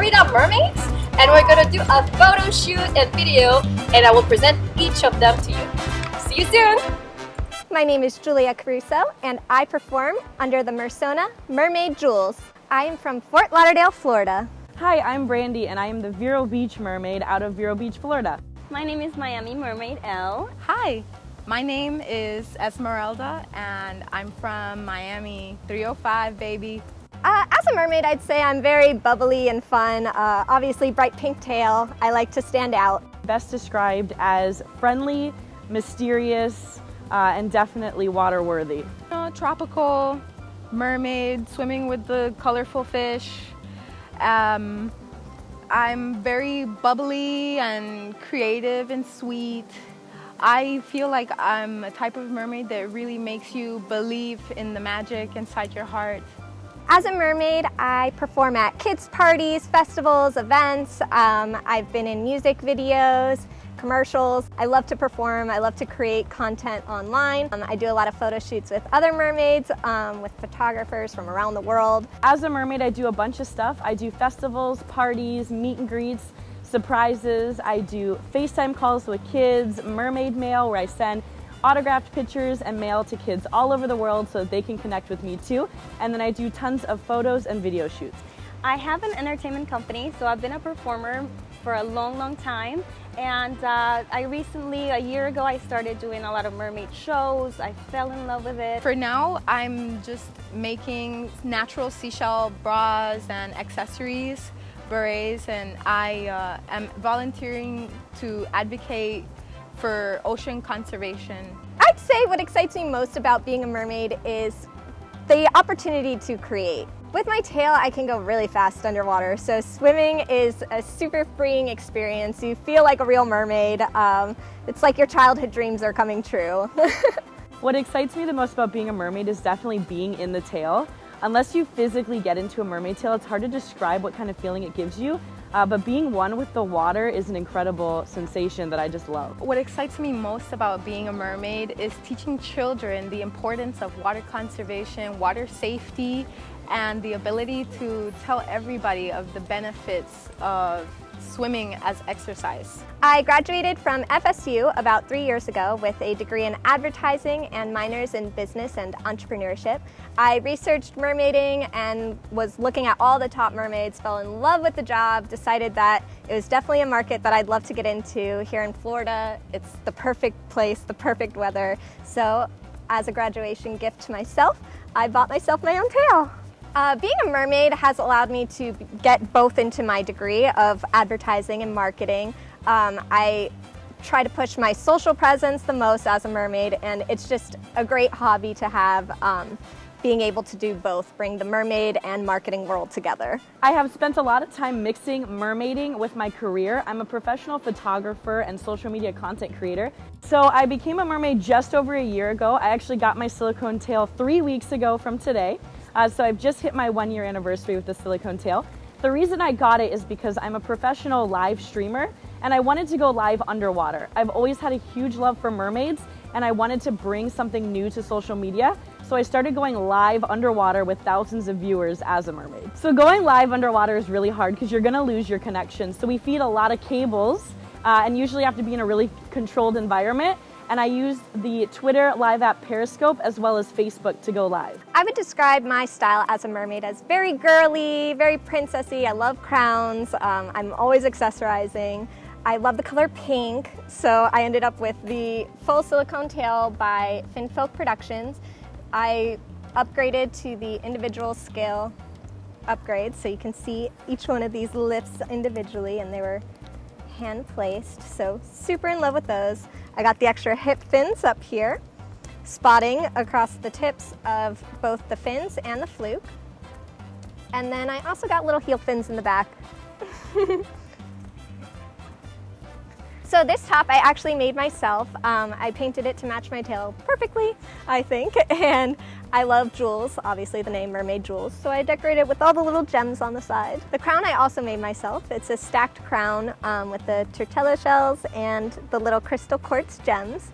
Florida Mermaids, and we're gonna do a photo shoot and video, and I will present each of them to you. See you soon! My name is Julia Caruso, and I perform under the persona Mermaid Jules. I am from Fort Lauderdale, Florida. Hi, I'm Brandee, and I am the Vero Beach Mermaid out of Vero Beach, Florida. My name is Mermaid Elle. Hi, my name is Esmerelda, and I'm from Miami, 305, baby. As a mermaid, I'd say I'm very bubbly and fun. Obviously, bright pink tail. I like to stand out. Best described as friendly, mysterious, and definitely water-worthy. Tropical mermaid, swimming with the colorful fish. I'm very bubbly and creative and sweet. I feel like I'm a type of mermaid that really makes you believe in the magic inside your heart. As a mermaid, I perform at kids' parties, festivals, events. I've been in music videos, commercials. I love to perform. I love to create content online. I do a lot of photo shoots with other mermaids, with photographers from around the world. As a mermaid, I do a bunch of stuff. I do festivals, parties, meet and greets, surprises. I do FaceTime calls with kids, mermaid mail, where I send autographed pictures and mail to kids all over the world so that they can connect with me too. And then I do tons of photos and video shoots. I have an entertainment company, so I've been a performer for a long time. And I recently, a year ago, I started doing a lot of mermaid shows. I fell in love with it. For now, I'm just making natural seashell bras and accessories, berets, and I am volunteering to advocate for ocean conservation. I'd say what excites me most about being a mermaid is the opportunity to create. With my tail, I can go really fast underwater, so swimming is a super freeing experience. You feel like a real mermaid. It's like your childhood dreams are coming true. What excites me the most about being a mermaid is definitely being in the tail. Unless you physically get into a mermaid tail, it's hard to describe what kind of feeling it gives you. But being one with the water is an incredible sensation that I just love. What excites me most about being a mermaid is teaching children the importance of water conservation, water safety, and the ability to tell everybody of the benefits of swimming as exercise. I graduated from FSU about 3 years ago with a degree in advertising and minors in business and entrepreneurship. I researched mermaiding and was looking at all the top mermaids, fell in love with the job, decided that it was definitely a market that I'd love to get into here in Florida. It's the perfect place, the perfect weather. So as a graduation gift to myself, I bought myself my own tail. Being a mermaid has allowed me to get both into my degree of advertising and marketing. I try to push my social presence the most as a mermaid, and it's just a great hobby to have, being able to do both, bring the mermaid and marketing world together. I have spent a lot of time mixing mermaiding with my career. I'm a professional photographer and social media content creator. So I became a mermaid just over a year ago. I actually got my silicone tail 3 weeks ago from today. So I've just hit my 1 year anniversary with the silicone tail. The reason I got it is because I'm a professional live streamer and I wanted to go live underwater. I've always had a huge love for mermaids and I wanted to bring something new to social media. So I started going live underwater with thousands of viewers as a mermaid. So going live underwater is really hard because you're gonna lose your connection. So we feed a lot of cables and usually have to be in a really controlled environment. And I used the Twitter live app Periscope as well as Facebook to go live. I would describe my style as a mermaid as very girly, very princessy. I love crowns. I'm always accessorizing. I love the color pink, so I ended up with the full silicone tail by Finfolk Productions. I upgraded to the individual scale upgrades, so you can see each one of these lifts individually, and they were hand placed, so super in love with those. I got the extra hip fins up here, spotting across the tips of both the fins and the fluke. And then I also got little heel fins in the back. So this top I actually made myself. I painted it to match my tail perfectly, I think, and I love jewels, obviously the name Mermaid Jules, so I decorated it with all the little gems on the side. The crown I also made myself. It's a stacked crown with the tortilla shells and the little crystal quartz gems.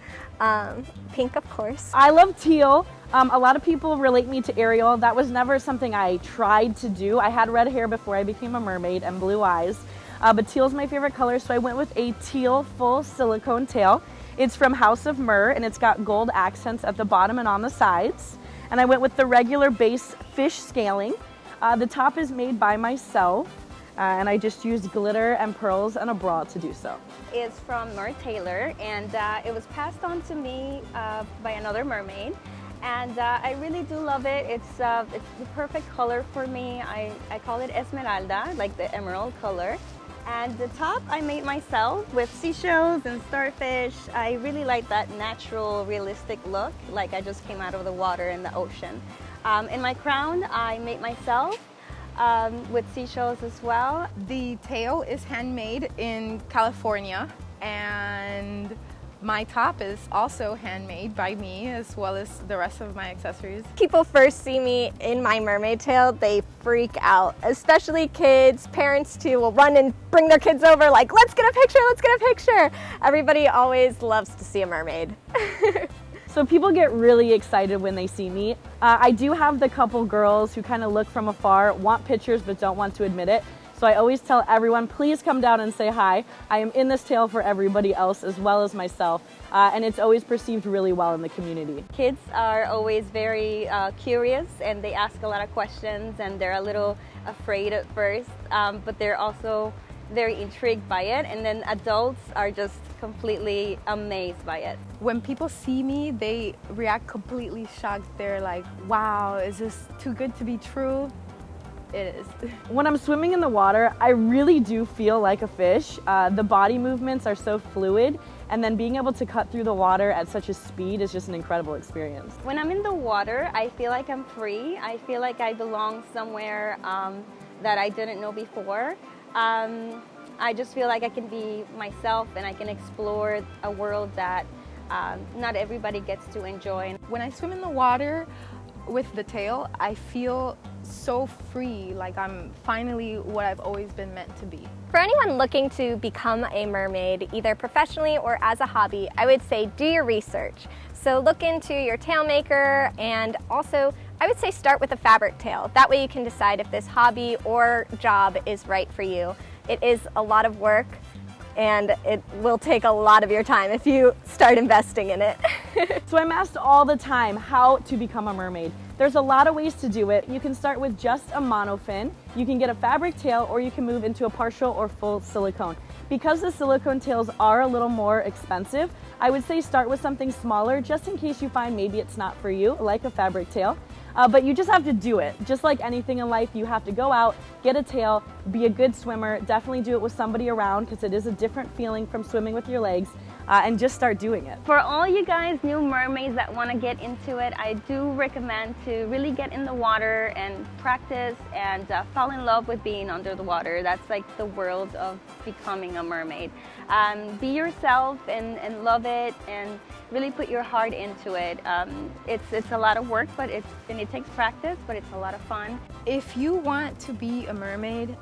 Pink, of course. I love teal. A lot of people relate me to Ariel. That was never something I tried to do. I had red hair before I became a mermaid and blue eyes, but teal is my favorite color, so I went with a teal full silicone tail. It's from House of Mer, and it's got gold accents at the bottom and on the sides. And I went with the regular base fish scaling. The top is made by myself, and I just used glitter and pearls and a bra to do so. It's from Mer Taylor, and it was passed on to me by another mermaid. And I really do love it. It's the perfect color for me. I call it Esmerelda, like the emerald color. And the top I made myself with seashells and starfish. I really like that natural, realistic look, like I just came out of the water in the ocean. And my crown I made myself with seashells as well. The tail is handmade in California, and my top is also handmade by me, as well as the rest of my accessories. People first see me in my mermaid tail, they freak out, especially kids. Parents too will run and bring their kids over like, let's get a picture, let's get a picture. Everybody always loves to see a mermaid. So people get really excited when they see me. I do have the couple girls who kind of look from afar, want pictures but don't want to admit it. So I always tell everyone, please come down and say hi. I am in this tail for everybody else as well as myself, and it's always perceived really well in the community. Kids are always very curious, and they ask a lot of questions, and they're a little afraid at first, but they're also very intrigued by it, and then adults are just completely amazed by it. When people see me, they react completely shocked. They're like, wow, is this too good to be true? It is. When I'm swimming in the water, I really do feel like a fish. The body movements are so fluid, and then being able to cut through the water at such a speed is just an incredible experience. When I'm in the water, I feel like I'm free. I feel like I belong somewhere that I didn't know before. I just feel like I can be myself, and I can explore a world that not everybody gets to enjoy. When I swim in the water with the tail, I feel so free, like I'm finally what I've always been meant to be. For anyone looking to become a mermaid, either professionally or as a hobby, I would say do your research. So look into your tail maker, and also I would say start with a fabric tail. That way you can decide if this hobby or job is right for you. It is a lot of work, and it will take a lot of your time if you start investing in it. So I'm asked all the time how to become a mermaid. There's a lot of ways to do it. You can start with just a monofin, you can get a fabric tail, or you can move into a partial or full silicone. Because the silicone tails are a little more expensive, I would say start with something smaller just in case you find maybe it's not for you, like a fabric tail. But you just have to do it. Just like anything in life, you have to go out, get a tail, be a good swimmer, definitely do it with somebody around because it is a different feeling from swimming with your legs, and just start doing it. For all you guys new mermaids that want to get into it, I do recommend to really get in the water and practice and fall in love with being under the water. That's like the world of becoming a mermaid. Be yourself and love it, and really put your heart into it. It's a lot of work, but it takes practice, but it's a lot of fun. If you want to be a mermaid,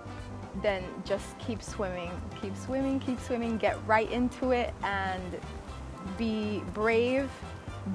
then just keep swimming, keep swimming, keep swimming, get right into it, and be brave.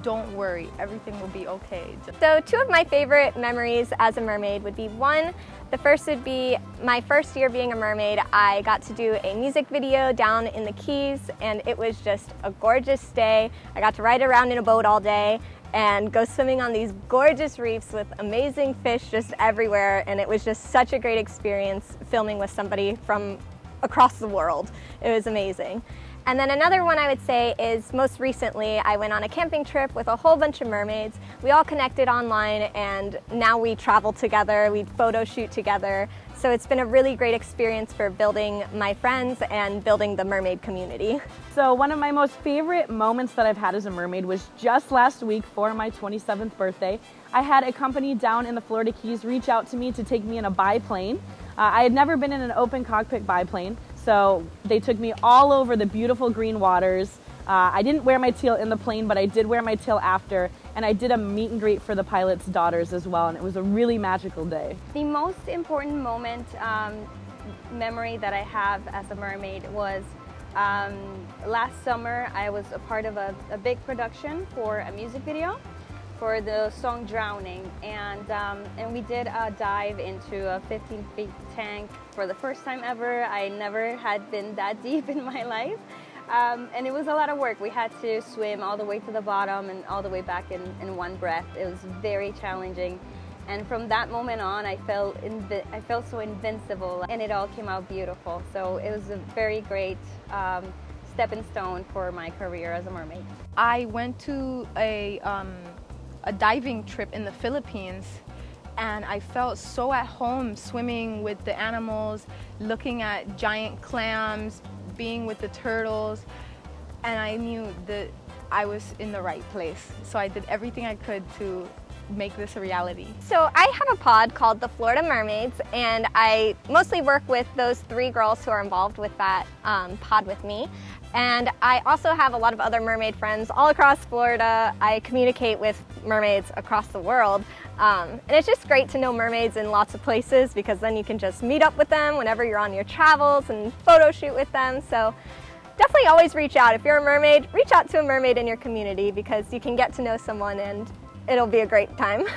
Don't worry, everything will be okay. So two of my favorite memories as a mermaid would be one, the first would be my first year being a mermaid. I got to do a music video down in the Keys, and it was just a gorgeous day. I got to ride around in a boat all day and go swimming on these gorgeous reefs with amazing fish just everywhere, and it was just such a great experience filming with somebody from across the world. It was amazing. And then another one I would say is most recently I went on a camping trip with a whole bunch of mermaids. We all connected online, and now we travel together, we photo shoot together. So it's been a really great experience for building my friends and building the mermaid community. So one of my most favorite moments that I've had as a mermaid was just last week for my 27th birthday. I had a company down in the Florida Keys reach out to me to take me in a biplane. I had never been in an open cockpit biplane, so they took me all over the beautiful green waters. I didn't wear my tail in the plane, but I did wear my tail after, and I did a meet and greet for the pilot's daughters as well, and it was a really magical day. The most important moment, memory that I have as a mermaid was last summer. I was a part of a big production for a music video for the song Drowning, and we did a dive into a 15-feet tank for the first time ever. I never had been that deep in my life, and it was a lot of work. We had to swim all the way to the bottom and all the way back in one breath. It was very challenging, and from that moment on, I felt so invincible, and it all came out beautiful. So it was a very great stepping stone for my career as a mermaid. I went to a diving trip in the Philippines, and I felt so at home swimming with the animals, looking at giant clams, being with the turtles, and I knew that I was in the right place. So I did everything I could to make this a reality. So I have a pod called the Florida Mermaids, and I mostly work with those 3 girls who are involved with that pod with me. And I also have a lot of other mermaid friends all across Florida. I communicate with mermaids across the world. And it's just great to know mermaids in lots of places, because then you can just meet up with them whenever you're on your travels and photo shoot with them. So definitely always reach out. If you're a mermaid, reach out to a mermaid in your community, because you can get to know someone and it'll be a great time.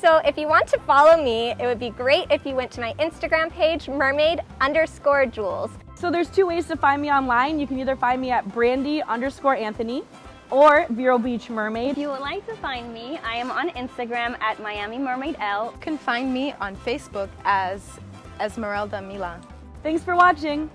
So if you want to follow me, it would be great if you went to my Instagram page, Mermaid_Jules. So there's 2 ways to find me online. You can either find me at Brandee_Anthony or Vero Beach Mermaid. If you would like to find me, I am on Instagram at Mermaid Elle. You can find me on Facebook as Esmerelda Mila. Thanks for watching.